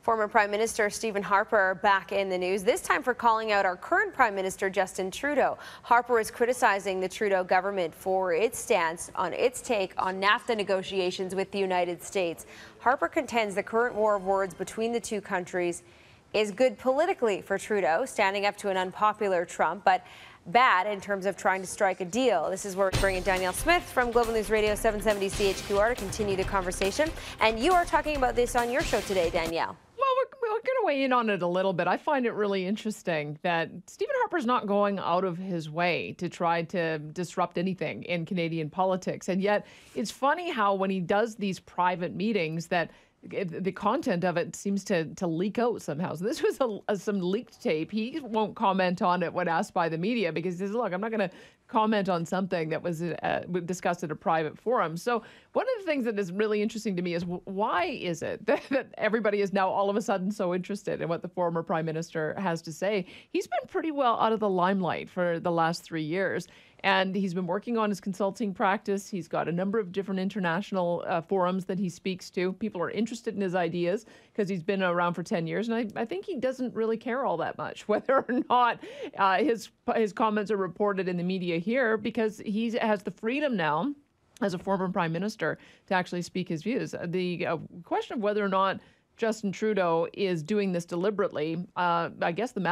Former Prime Minister Stephen Harper back in the news, this time for calling out our current Prime Minister Justin Trudeau. Harper is criticizing the Trudeau government for its stance on its take on NAFTA negotiations with the United States. Harper contends the current war of words between the two countries is good politically for Trudeau, standing up to an unpopular Trump, but bad in terms of trying to strike a deal. This is where we bring in Danielle Smith from Global News Radio 770 CHQR to continue the conversation. And you are talking about this on your show today, Danielle. Well, we're going to weigh in on it a little bit. I find it really interesting that Stephen Harper's not going out of his way to try to disrupt anything in Canadian politics. And yet it's funny how when he does these private meetings that the content of it seems to leak out somehow. So this was some leaked tape. He won't comment on it when asked by the media because he says, look, I'm not going to comment on something that was discussed at a private forum. So one of the things that is really interesting to me is why is it that everybody is now all of a sudden so interested in what the former prime minister has to say? He's been pretty well out of the limelight for the last 3 years. And he's been working on his consulting practice. He's got a number of different international forums that he speaks to. People are interested in his ideas because he's been around for 10 years. And I think he doesn't really care all that much whether or not his comments are reported in the media here, because he has the freedom now as a former prime minister to actually speak his views. The question of whether or not Justin Trudeau is doing this deliberately. I guess the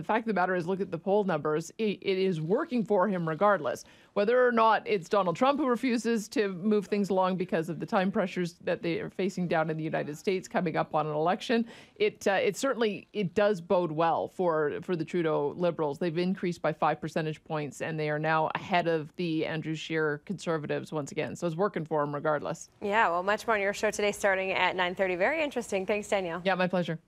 fact of the matter is, look at the poll numbers. It is working for him regardless. Whether or not it's Donald Trump who refuses to move things along because of the time pressures that they are facing down in the United States coming up on an election, it certainly does bode well for the Trudeau Liberals. They've increased by 5 percentage points, and they are now ahead of the Andrew Scheer Conservatives once again. So it's working for them regardless. Yeah, well, much more on your show today starting at 9:30. Very interesting. Thanks, Danielle. Yeah, my pleasure.